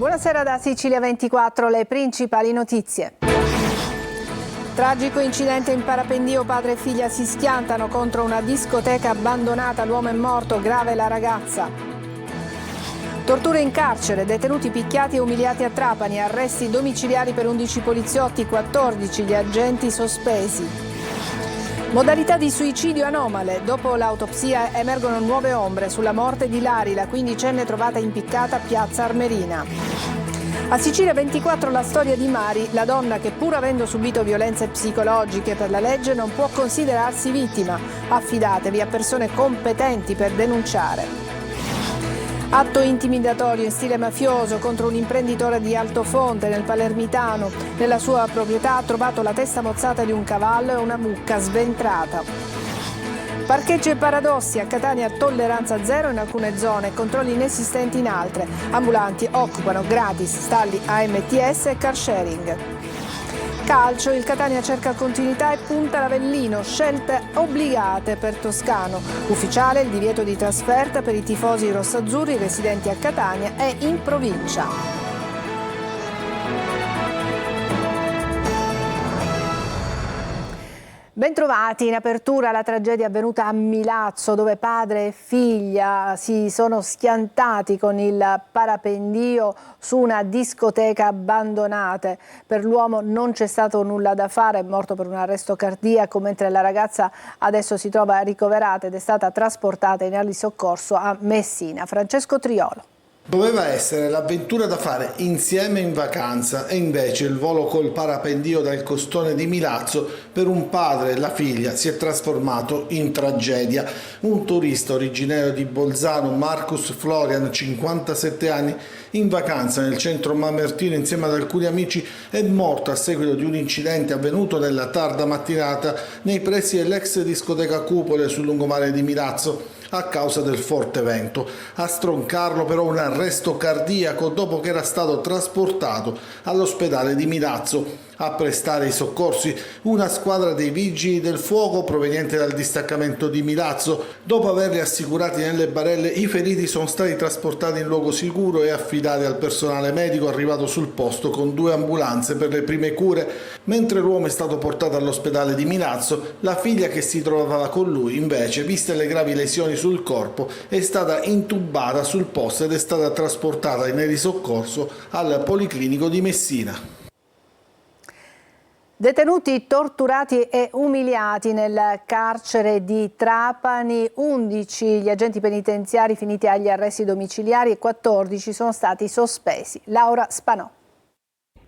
Buonasera da Sicilia 24, le principali notizie. Tragico incidente in parapendio, padre e figlia si schiantano contro una discoteca abbandonata, l'uomo è morto, grave la ragazza. Torture in carcere, detenuti picchiati e umiliati a Trapani, arresti domiciliari per 11 poliziotti, 14 gli agenti sospesi. Modalità di suicidio anomale. Dopo l'autopsia emergono nuove ombre sulla morte di Lari, la quindicenne trovata impiccata a Piazza Armerina. A Sicilia 24 la storia di Mari, la donna che pur avendo subito violenze psicologiche per la legge non può considerarsi vittima. Affidatevi a persone competenti per denunciare. Atto intimidatorio in stile mafioso contro un imprenditore di Altofonte nel Palermitano. Nella sua proprietà ha trovato la testa mozzata di un cavallo e una mucca sventrata. Parcheggi e paradossi, a Catania tolleranza zero in alcune zone e controlli inesistenti in altre. Ambulanti occupano gratis stalli AMTS e car sharing. Calcio, il Catania cerca continuità e punta l'Avellino, scelte obbligate per Toscano. Ufficiale il divieto di trasferta per i tifosi rossazzurri residenti a Catania e in provincia. Bentrovati, in apertura la tragedia avvenuta a Milazzo, dove padre e figlia si sono schiantati con il parapendio su una discoteca abbandonata. Per l'uomo non c'è stato nulla da fare, è morto per un arresto cardiaco, mentre la ragazza adesso si trova ricoverata ed è stata trasportata in ali soccorso a Messina. Francesco Triolo. Doveva essere l'avventura da fare insieme in vacanza e invece il volo col parapendio dal costone di Milazzo per un padre e la figlia si è trasformato in tragedia. Un turista originario di Bolzano, Marcus Florian, 57 anni, in vacanza nel centro Mamertino insieme ad alcuni amici è morto a seguito di un incidente avvenuto nella tarda mattinata nei pressi dell'ex discoteca Cupole sul lungomare di Milazzo a causa del forte vento. A stroncarlo però un arresto cardiaco dopo che era stato trasportato all'ospedale di Milazzo. A prestare i soccorsi una squadra dei vigili del fuoco proveniente dal distaccamento di Milazzo. Dopo averli assicurati nelle barelle, i feriti sono stati trasportati in luogo sicuro e affidati al personale medico arrivato sul posto con 2 ambulanze per le prime cure. Mentre l'uomo è stato portato all'ospedale di Milazzo, la figlia che si trovava con lui invece, viste le gravi lesioni sul corpo, è stata intubata sul posto ed è stata trasportata in elisoccorso al Policlinico di Messina. Detenuti torturati e umiliati nel carcere di Trapani, 11 gli agenti penitenziari finiti agli arresti domiciliari e 14 sono stati sospesi. Laura Spanò.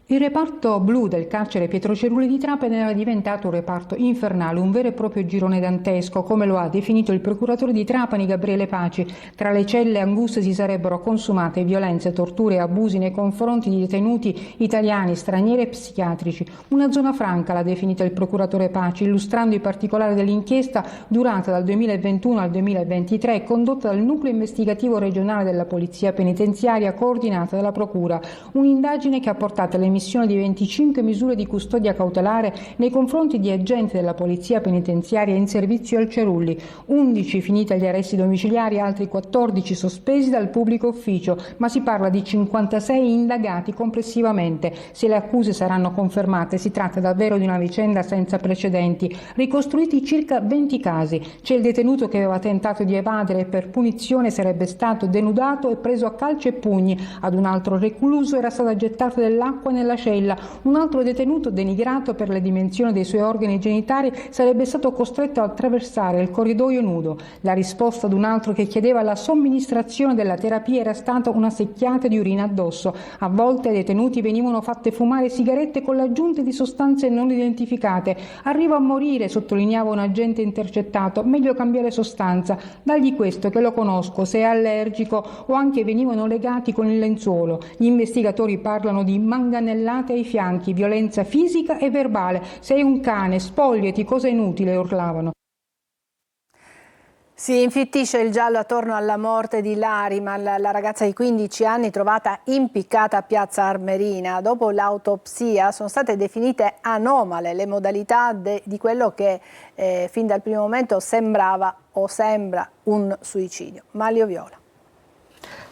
Il reparto blu del carcere Pietro Cerulli di Trapani era diventato un reparto infernale, un vero e proprio girone dantesco, come lo ha definito il procuratore di Trapani Gabriele Paci. Tra le celle anguste si sarebbero consumate violenze, torture e abusi nei confronti di detenuti italiani, stranieri e psichiatrici. Una zona franca l'ha definita il procuratore Paci, illustrando i particolari dell'inchiesta durata dal 2021 al 2023 e condotta dal nucleo investigativo regionale della Polizia Penitenziaria coordinata dalla Procura. Un'indagine che ha portato all'emissione di 25 misure di custodia cautelare nei confronti di agenti della Polizia Penitenziaria in servizio al Cerulli, 11 finiti agli arresti domiciliari, altri 14 sospesi dal pubblico ufficio, ma si parla di 56 indagati complessivamente. Se le accuse saranno confermate, si tratta davvero di una vicenda senza precedenti. Ricostruiti circa 20 casi. C'è il detenuto che aveva tentato di evadere e per punizione sarebbe stato denudato e preso a calci e pugni. Ad un altro recluso era stata gettata dell'acqua nella cella. Un altro detenuto, denigrato per le dimensioni dei suoi organi genitali, sarebbe stato costretto a attraversare il corridoio nudo. La risposta ad un altro che chiedeva la somministrazione della terapia era stata una secchiata di urina addosso. A volte ai detenuti venivano fatte fumare sigarette con l'aggiunta di sostanze non identificate. Arrivo a morire, sottolineava un agente intercettato, meglio cambiare sostanza, dagli questo che lo conosco, se è allergico, o anche venivano legati con il lenzuolo. Gli investigatori parlano di manganellate ai fianchi, violenza fisica e verbale. Sei un cane, spogliati, cosa inutile, urlavano. Si infittisce il giallo attorno alla morte di Lari, la ragazza di 15 anni trovata impiccata a Piazza Armerina. Dopo l'autopsia sono state definite anomale le modalità di quello che fin dal primo momento sembrava o sembra un suicidio. Maglio Viola.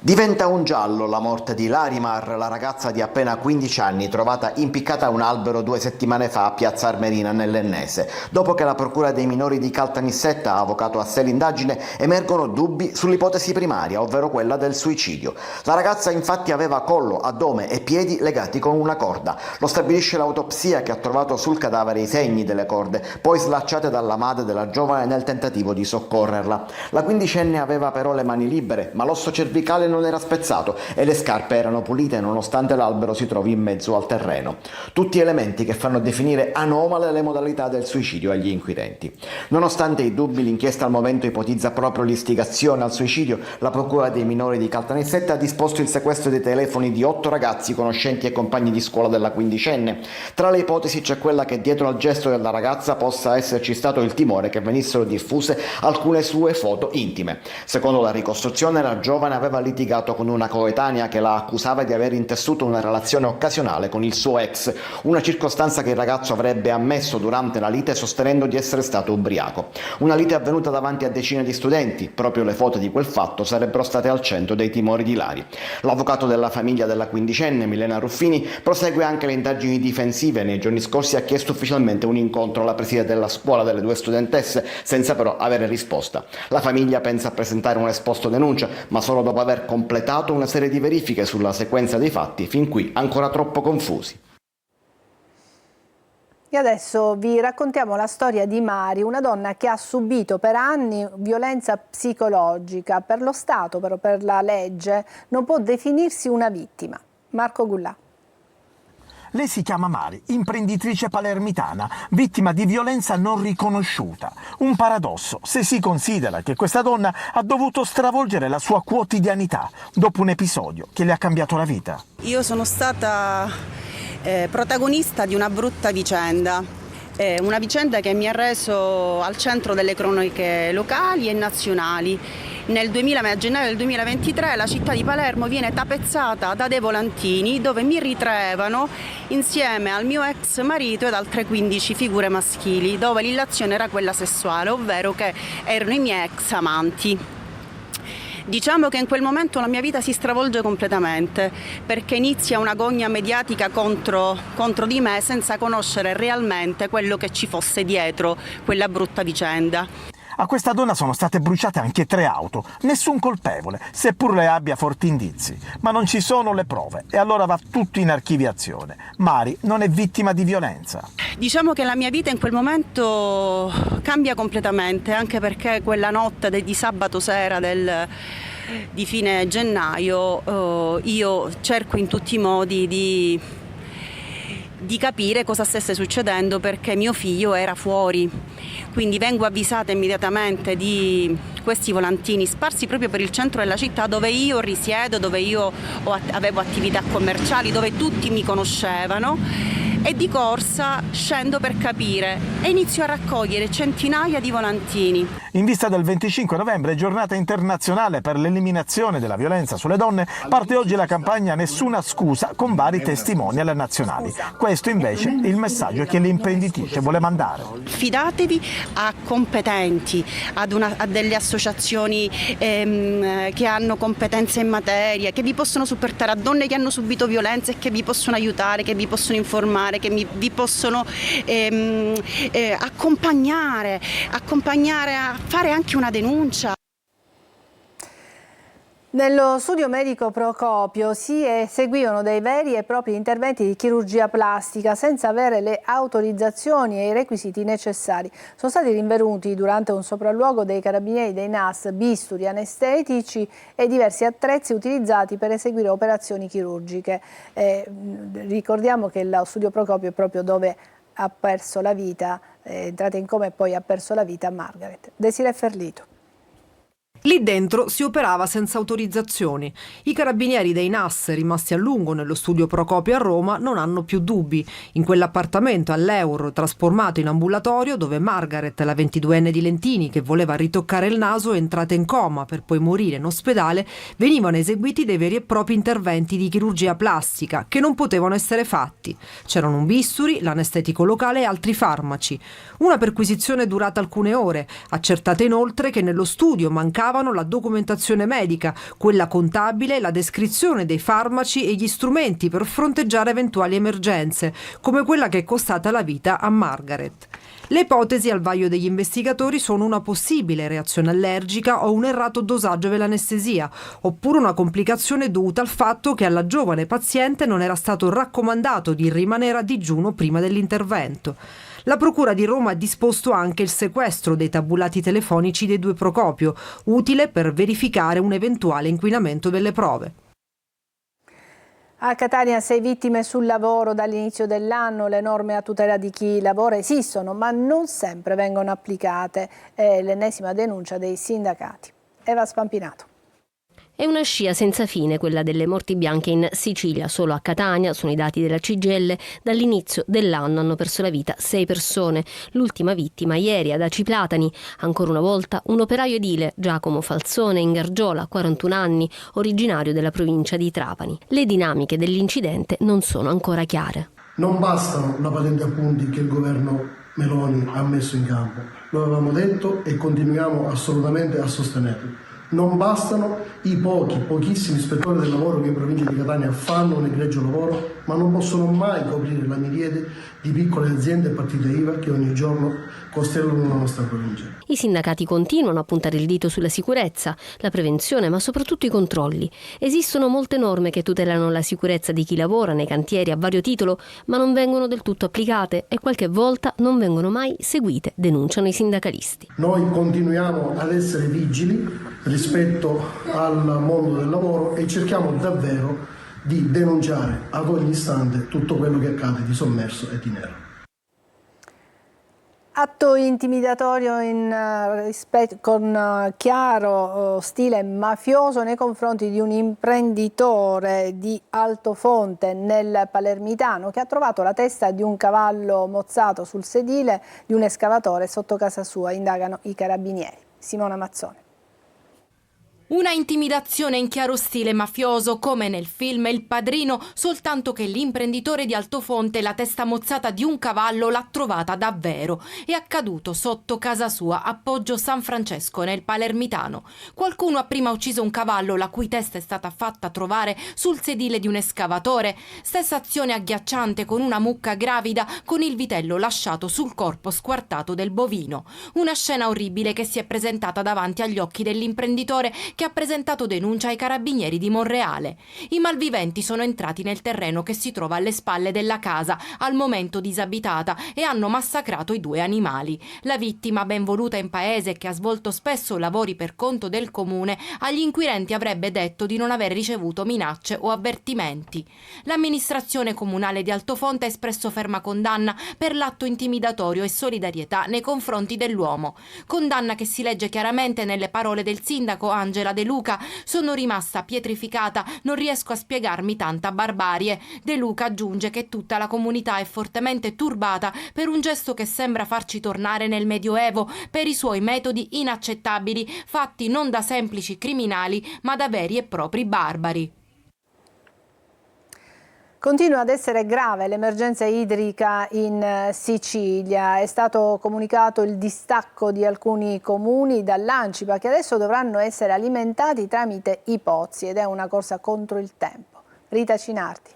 Diventa un giallo la morte di Larimar, la ragazza di appena 15 anni trovata impiccata a un albero 2 settimane fa a Piazza Armerina nell'Ennese. Dopo che la Procura dei minori di Caltanissetta ha avocato a sé l'indagine, emergono dubbi sull'ipotesi primaria, ovvero quella del suicidio. La ragazza infatti aveva collo, addome e piedi legati con una corda. Lo stabilisce l'autopsia, che ha trovato sul cadavere i segni delle corde, poi slacciate dalla madre della giovane nel tentativo di soccorrerla. La quindicenne aveva però le mani libere, ma l'osso cervicale non era spezzato e le scarpe erano pulite nonostante l'albero si trovi in mezzo al terreno. Tutti elementi che fanno definire anomale le modalità del suicidio agli inquirenti. Nonostante i dubbi, l'inchiesta al momento ipotizza proprio l'istigazione al suicidio. La Procura dei minori di Caltanissetta ha disposto il sequestro dei telefoni di 8 ragazzi conoscenti e compagni di scuola della quindicenne. Tra le ipotesi c'è quella che dietro al gesto della ragazza possa esserci stato il timore che venissero diffuse alcune sue foto intime. Secondo la ricostruzione, la giovane aveva litigato con una coetanea che la accusava di aver intessuto una relazione occasionale con il suo ex, una circostanza che il ragazzo avrebbe ammesso durante la lite sostenendo di essere stato ubriaco. Una lite avvenuta davanti a decine di studenti. Proprio le foto di quel fatto sarebbero state al centro dei timori di Lari. L'avvocato della famiglia della quindicenne, Milena Ruffini, prosegue anche le indagini difensive. Nei giorni scorsi ha chiesto ufficialmente un incontro alla preside della scuola delle 2 studentesse, senza però avere risposta. La famiglia pensa a presentare un esposto denuncia, ma solo dopo aver completato una serie di verifiche sulla sequenza dei fatti, fin qui ancora troppo confusi. E adesso vi raccontiamo la storia di Mari, una donna che ha subito per anni violenza psicologica. Per lo Stato, però per la legge, non può definirsi una vittima. Marco Gullà. Lei si chiama Mari, imprenditrice palermitana, vittima di violenza non riconosciuta. Un paradosso se si considera che questa donna ha dovuto stravolgere la sua quotidianità dopo un episodio che le ha cambiato la vita. Io sono stata protagonista di una brutta vicenda. Una vicenda che mi ha reso al centro delle cronache locali e nazionali. A gennaio del 2023 la città di Palermo viene tapezzata da dei volantini dove mi ritraevano insieme al mio ex marito ed altre 15 figure maschili, dove l'illazione era quella sessuale, ovvero che erano i miei ex amanti. Diciamo che in quel momento la mia vita si stravolge completamente, perché inizia una gogna mediatica contro di me senza conoscere realmente quello che ci fosse dietro quella brutta vicenda. A questa donna sono state bruciate anche 3 auto, nessun colpevole, seppur le abbia forti indizi. Ma non ci sono le prove e allora va tutto in archiviazione. Mari non è vittima di violenza. Diciamo che la mia vita in quel momento cambia completamente, anche perché quella notte di sabato sera di fine gennaio io cerco in tutti i modi di capire cosa stesse succedendo, perché mio figlio era fuori. Quindi vengo avvisata immediatamente di questi volantini sparsi proprio per il centro della città, dove io risiedo, dove io avevo attività commerciali, dove tutti mi conoscevano, e di corsa scendo per capire e inizio a raccogliere centinaia di volantini. In vista del 25 novembre, giornata internazionale per l'eliminazione della violenza sulle donne, parte oggi la campagna Nessuna scusa con vari testimonial nazionali. Questo invece è il messaggio che l'imprenditrice vuole mandare. Fidatevi a competenti, a delle associazioni che hanno competenze in materia, che vi possono supportare, a donne che hanno subito violenza e che vi possono aiutare, che vi possono informare, che vi possono accompagnare a fare anche una denuncia. Nello studio medico Procopio si eseguivano dei veri e propri interventi di chirurgia plastica senza avere le autorizzazioni e i requisiti necessari. Sono stati rinvenuti durante un sopralluogo dei carabinieri dei NAS bisturi, anestetici e diversi attrezzi utilizzati per eseguire operazioni chirurgiche. Ricordiamo che lo studio Procopio è proprio dove ha perso la vita, è entrata in coma e poi ha perso la vita Margaret. Desiree Ferlito. Lì dentro si operava senza autorizzazioni. I carabinieri dei NAS, rimasti a lungo nello studio Procopio a Roma, non hanno più dubbi. In quell'appartamento all'Euro, trasformato in ambulatorio, dove Margaret, la 22enne di Lentini, che voleva ritoccare il naso, è entrata in coma per poi morire in ospedale, venivano eseguiti dei veri e propri interventi di chirurgia plastica che non potevano essere fatti. C'erano un bisturi, l'anestetico locale e altri farmaci. Una perquisizione durata alcune ore. Accertate inoltre che nello studio mancava mancavano la documentazione medica, quella contabile, la descrizione dei farmaci e gli strumenti per fronteggiare eventuali emergenze, come quella che è costata la vita a Margaret. Le ipotesi al vaglio degli investigatori sono una possibile reazione allergica o un errato dosaggio dell'anestesia, oppure una complicazione dovuta al fatto che alla giovane paziente non era stato raccomandato di rimanere a digiuno prima dell'intervento. La Procura di Roma ha disposto anche il sequestro dei tabulati telefonici dei due Procopio, utile per verificare un eventuale inquinamento delle prove. A Catania 6 vittime sul lavoro dall'inizio dell'anno. Le norme a tutela di chi lavora esistono, ma non sempre vengono applicate. È l'ennesima denuncia dei sindacati. Eva Spampinato. È una scia senza fine quella delle morti bianche in Sicilia. Solo a Catania, sono i dati della CGIL, dall'inizio dell'anno hanno perso la vita 6 persone. L'ultima vittima ieri ad Aci Platani. Ancora una volta un operaio edile, Giacomo Falzone, in Gargiola, 41 anni, originario della provincia di Trapani. Le dinamiche dell'incidente non sono ancora chiare. Non bastano la patente a punti che il governo Meloni ha messo in campo. Lo avevamo detto e continuiamo assolutamente a sostenerlo. Non bastano i pochissimi ispettori del lavoro che in provincia di Catania fanno un egregio lavoro, ma non possono mai coprire la miriade di piccole aziende e partite IVA che ogni giorno costellano la nostra provincia. I sindacati continuano a puntare il dito sulla sicurezza, la prevenzione, ma soprattutto i controlli. Esistono molte norme che tutelano la sicurezza di chi lavora nei cantieri a vario titolo, ma non vengono del tutto applicate e qualche volta non vengono mai seguite, denunciano i sindacalisti. Noi continuiamo ad essere vigili rispetto al mondo del lavoro e cerchiamo davvero di denunciare ad ogni istante tutto quello che accade di sommerso e di nero. Atto intimidatorio con chiaro stile mafioso nei confronti di un imprenditore di Altofonte nel Palermitano che ha trovato la testa di un cavallo mozzato sul sedile di un escavatore sotto casa sua. Indagano i carabinieri. Simona Mazzone. Una intimidazione in chiaro stile mafioso come nel film Il Padrino, soltanto che l'imprenditore di Altofonte la testa mozzata di un cavallo l'ha trovata davvero. È accaduto sotto casa sua a Poggio San Francesco nel Palermitano. Qualcuno ha prima ucciso un cavallo la cui testa è stata fatta trovare sul sedile di un escavatore. Stessa azione agghiacciante con una mucca gravida con il vitello lasciato sul corpo squartato del bovino. Una scena orribile che si è presentata davanti agli occhi dell'imprenditore che ha presentato denuncia ai carabinieri di Monreale. I malviventi sono entrati nel terreno che si trova alle spalle della casa, al momento disabitata, e hanno massacrato i due animali. La vittima, ben voluta in paese, che ha svolto spesso lavori per conto del comune, agli inquirenti avrebbe detto di non aver ricevuto minacce o avvertimenti. L'amministrazione comunale di Altofonte ha espresso ferma condanna per l'atto intimidatorio e solidarietà nei confronti dell'uomo. Condanna che si legge chiaramente nelle parole del sindaco Angela De Luca: sono rimasta pietrificata, non riesco a spiegarmi tanta barbarie. De Luca aggiunge che tutta la comunità è fortemente turbata per un gesto che sembra farci tornare nel Medioevo, per i suoi metodi inaccettabili, fatti non da semplici criminali ma da veri e propri barbari. Continua ad essere grave l'emergenza idrica in Sicilia. È stato comunicato il distacco di alcuni comuni dall'Ancipa che adesso dovranno essere alimentati tramite i pozzi ed è una corsa contro il tempo. Rita Cinardi.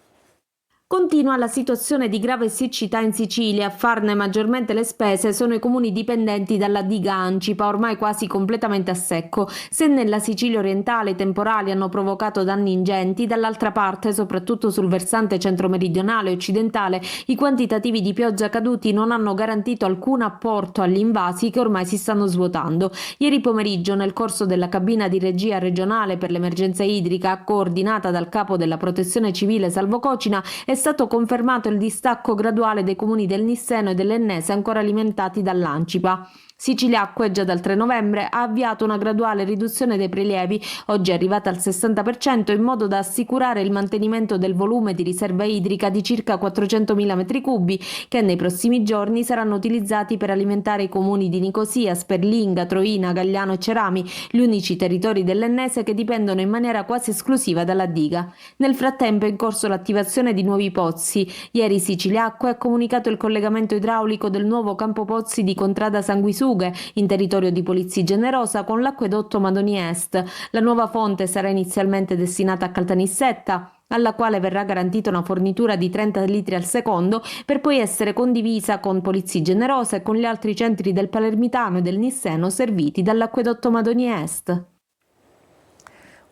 Continua la situazione di grave siccità in Sicilia. A farne maggiormente le spese sono i comuni dipendenti dalla diga Ancipa, ormai quasi completamente a secco. Se nella Sicilia orientale i temporali hanno provocato danni ingenti, dall'altra parte, soprattutto sul versante centro-meridionale e occidentale, i quantitativi di pioggia caduti non hanno garantito alcun apporto agli invasi che ormai si stanno svuotando. Ieri pomeriggio, nel corso della cabina di regia regionale per l'emergenza idrica, coordinata dal capo della Protezione Civile Salvo Cocina, è stato confermato il distacco graduale dei comuni del Nisseno e dell'Ennese ancora alimentati dall'Ancipa. Siciliacque già dal 3 novembre ha avviato una graduale riduzione dei prelievi, oggi è arrivata al 60%, in modo da assicurare il mantenimento del volume di riserva idrica di circa 400.000 metri cubi che nei prossimi giorni saranno utilizzati per alimentare i comuni di Nicosia, Sperlinga, Troina, Gagliano e Cerami, gli unici territori dell'Ennese che dipendono in maniera quasi esclusiva dalla diga. Nel frattempo è in corso l'attivazione di nuovi pozzi. Ieri Siciliacque ha comunicato il collegamento idraulico del nuovo campo pozzi di Contrada Sanguisuga sanguisughe in territorio di Polizzi Generosa con l'acquedotto Madoni Est. La nuova fonte sarà inizialmente destinata a Caltanissetta, alla quale verrà garantita una fornitura di 30 litri al secondo per poi essere condivisa con Polizzi Generosa e con gli altri centri del Palermitano e del Nisseno serviti dall'acquedotto Madoni Est.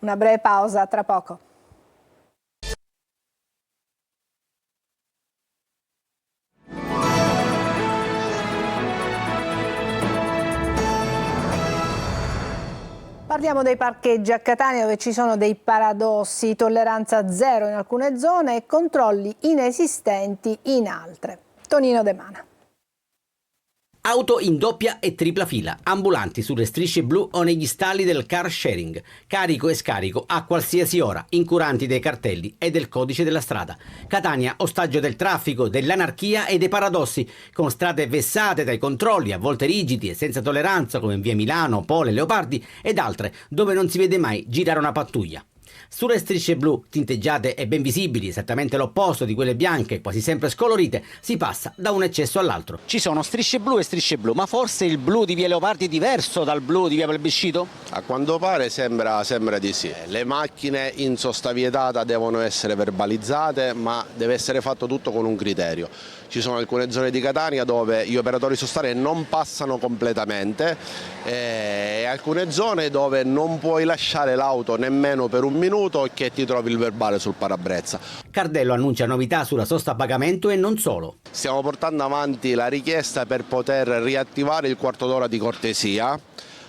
Una breve pausa, tra poco. Parliamo dei parcheggi a Catania, dove ci sono dei paradossi: tolleranza zero in alcune zone e controlli inesistenti in altre. Tonino De Mana. Auto in doppia e tripla fila, ambulanti sulle strisce blu o negli stalli del car sharing, carico e scarico a qualsiasi ora, incuranti dei cartelli e del codice della strada. Catania, ostaggio del traffico, dell'anarchia e dei paradossi, con strade vessate dai controlli, a volte rigidi e senza tolleranza, come in via Milano, Pole, Leopardi ed altre, dove non si vede mai girare una pattuglia. Sulle strisce blu, tinteggiate e ben visibili, esattamente l'opposto di quelle bianche, quasi sempre scolorite, si passa da un eccesso all'altro. Ci sono strisce blu, ma forse il blu di via Leopardi è diverso dal blu di via Plebiscito? A quanto pare sembra di sì. Le macchine in sosta vietata devono essere verbalizzate, ma deve essere fatto tutto con un criterio. Ci sono alcune zone di Catania dove gli operatori sostane non passano completamente e alcune zone dove non puoi lasciare l'auto nemmeno per un minuto che ti trovi il verbale sul parabrezza. Cardello annuncia novità sulla sosta a pagamento e non solo. Stiamo portando avanti la richiesta per poter riattivare il quarto d'ora di cortesia,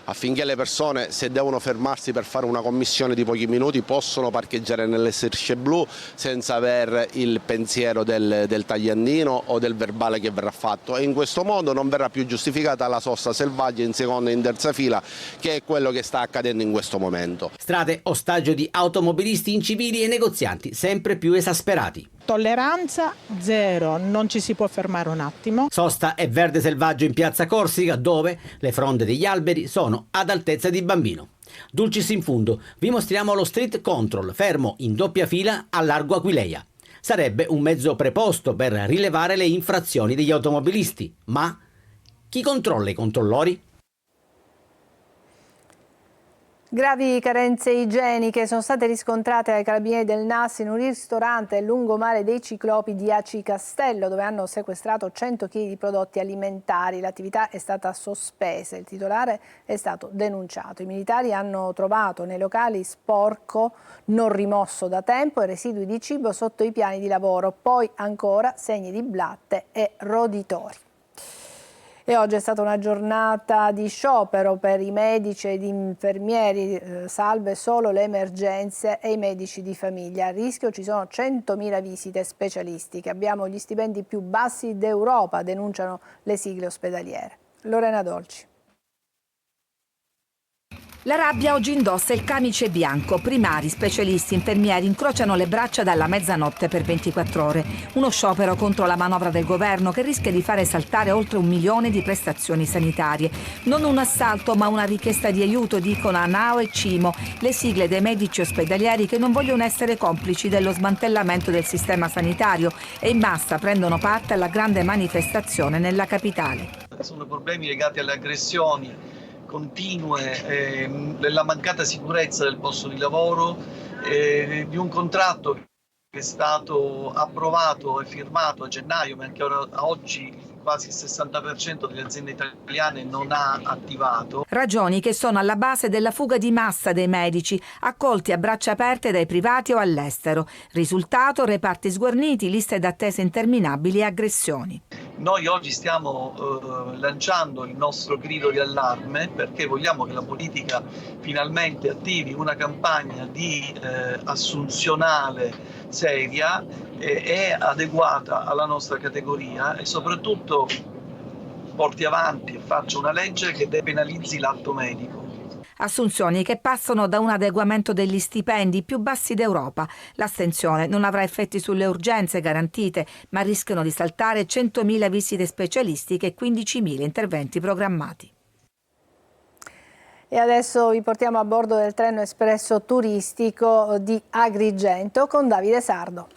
affinché le persone, se devono fermarsi per fare una commissione di pochi minuti, possono parcheggiare nelle strisce blu senza aver il pensiero del tagliandino o del verbale che verrà fatto, e in questo modo non verrà più giustificata la sosta selvaggia in seconda e in terza fila, che è quello che sta accadendo in questo momento. Strade ostaggio di automobilisti incivili e negozianti sempre più esasperati. Tolleranza zero, non ci si può fermare un attimo. Sosta e verde selvaggio in piazza Corsica, dove le fronde degli alberi sono ad altezza di bambino. Dulcis in fundo, vi mostriamo lo street control, fermo in doppia fila a largo Aquileia. Sarebbe un mezzo preposto per rilevare le infrazioni degli automobilisti, ma chi controlla i controllori? Gravi carenze igieniche sono state riscontrate dai carabinieri del NAS in un ristorante lungomare dei Ciclopi di Aci Castello, dove hanno sequestrato 100 kg di prodotti alimentari. L'attività è stata sospesa, il titolare è stato denunciato. I militari hanno trovato nei locali sporco non rimosso da tempo e residui di cibo sotto i piani di lavoro, poi ancora segni di blatte e roditori. E oggi è stata una giornata di sciopero per i medici ed infermieri, salve solo le emergenze e i medici di famiglia. A rischio ci sono 100.000 visite specialistiche. Abbiamo gli stipendi più bassi d'Europa, denunciano le sigle ospedaliere. Lorena Dolci. La rabbia oggi indossa il camice bianco. Primari, specialisti, infermieri incrociano le braccia dalla mezzanotte per 24 ore. Uno sciopero contro la manovra del governo che rischia di fare saltare oltre 1 milione di prestazioni sanitarie. Non un assalto, ma una richiesta di aiuto, dicono ANAO e CIMO, le sigle dei medici ospedalieri che non vogliono essere complici dello smantellamento del sistema sanitario e in massa prendono parte alla grande manifestazione nella capitale. Sono problemi legati alle aggressioni continue, della mancata sicurezza del posto di lavoro, di un contratto che è stato approvato e firmato a gennaio, ma anche ora, a oggi quasi il 60% delle aziende italiane non ha attivato. Ragioni che sono alla base della fuga di massa dei medici, accolti a braccia aperte dai privati o all'estero. Risultato: reparti sguarniti, liste d'attesa interminabili e aggressioni. Noi oggi stiamo lanciando il nostro grido di allarme perché vogliamo che la politica finalmente attivi una campagna di assunzionale seria e adeguata alla nostra categoria e soprattutto porti avanti e faccia una legge che depenalizzi l'atto medico. Assunzioni che passano da un adeguamento degli stipendi più bassi d'Europa. L'astensione non avrà effetti sulle urgenze garantite, ma rischiano di saltare 100.000 visite specialistiche e 15.000 interventi programmati. E adesso vi portiamo a bordo del treno espresso turistico di Agrigento con Davide Sardo.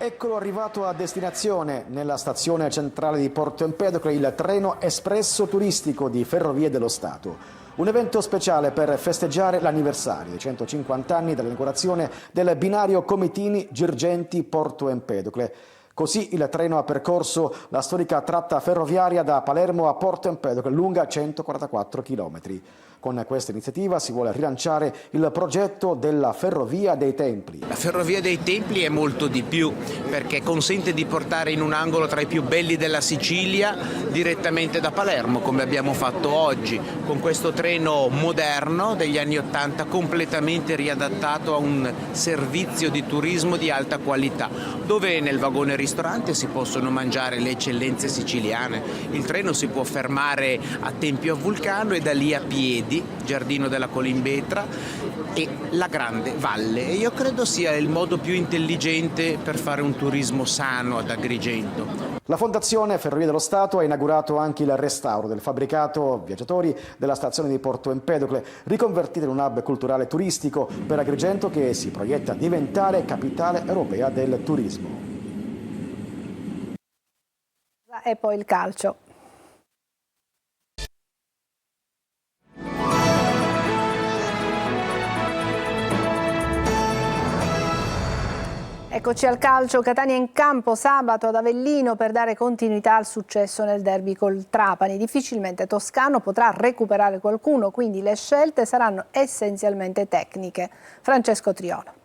Eccolo arrivato a destinazione nella stazione centrale di Porto Empedocle, il treno espresso turistico di Ferrovie dello Stato. Un evento speciale per festeggiare l'anniversario dei 150 anni dall'inaugurazione del binario Comitini-Girgenti-Porto Empedocle. Così il treno ha percorso la storica tratta ferroviaria da Palermo a Porto Empedocle, lunga 144 km. Con questa iniziativa si vuole rilanciare il progetto della Ferrovia dei Templi. La Ferrovia dei Templi è molto di più, perché consente di portare in un angolo tra i più belli della Sicilia direttamente da Palermo, come abbiamo fatto oggi, con questo treno moderno degli anni '80 completamente riadattato a un servizio di turismo di alta qualità, dove nel vagone ristorante si possono mangiare le eccellenze siciliane. Il treno si può fermare a Tempio a Vulcano e da lì a piedi, Giardino della Colimbetra e la Grande Valle. E io credo sia il modo più intelligente per fare un turismo sano ad Agrigento. La Fondazione Ferrovie dello Stato ha inaugurato anche il restauro del fabbricato viaggiatori della stazione di Porto Empedocle, riconvertita in un hub culturale turistico per Agrigento che si proietta a diventare capitale europea del turismo. E poi il calcio. Eccoci al calcio, Catania in campo sabato ad Avellino per dare continuità al successo nel derby col Trapani. Difficilmente Toscano potrà recuperare qualcuno, quindi le scelte saranno essenzialmente tecniche. Francesco Triolo.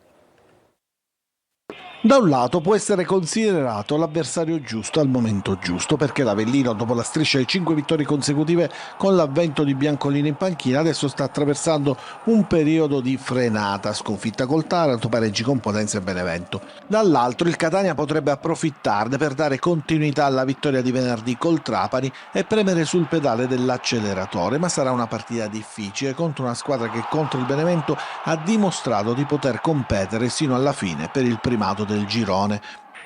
Da un lato può essere considerato l'avversario giusto al momento giusto, perché l'Avellino, dopo la striscia di 5 vittorie consecutive con l'avvento di Biancolini in panchina, adesso sta attraversando un periodo di frenata, sconfitta col Taranto, pareggi con Potenza e Benevento. Dall'altro il Catania potrebbe approfittarne per dare continuità alla vittoria di venerdì col Trapani e premere sul pedale dell'acceleratore, ma sarà una partita difficile contro una squadra che contro il Benevento ha dimostrato di poter competere sino alla fine per il primato del girone.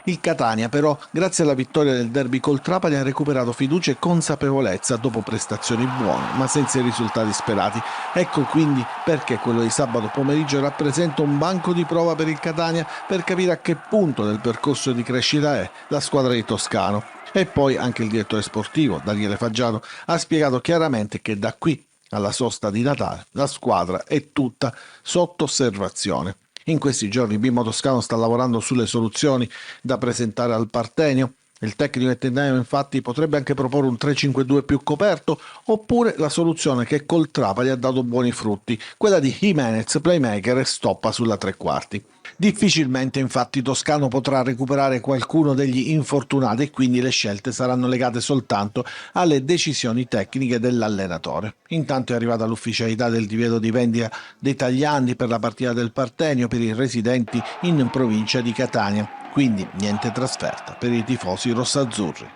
Il Catania però, grazie alla vittoria del derby col Trapani, ha recuperato fiducia e consapevolezza dopo prestazioni buone ma senza i risultati sperati. Ecco quindi perché quello di sabato pomeriggio rappresenta un banco di prova per il Catania per capire a che punto del percorso di crescita è la squadra di Toscano. E poi anche il direttore sportivo Daniele Faggiano ha spiegato chiaramente che da qui alla sosta di Natale la squadra è tutta sotto osservazione. In questi giorni Bimbo Toscano sta lavorando sulle soluzioni da presentare al Partenio. Il tecnico etneo infatti potrebbe anche proporre un 3-5-2 più coperto, oppure la soluzione che col Trapani ha dato buoni frutti, quella di Jimenez, playmaker e stoppa sulla tre quarti. Difficilmente infatti Toscano potrà recuperare qualcuno degli infortunati e quindi le scelte saranno legate soltanto alle decisioni tecniche dell'allenatore. Intanto è arrivata l'ufficialità del divieto di vendita dei tagliandi per la partita del Partenio per i residenti in provincia di Catania, quindi niente trasferta per i tifosi rossazzurri.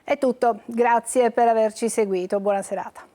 È tutto, grazie per averci seguito, buona serata.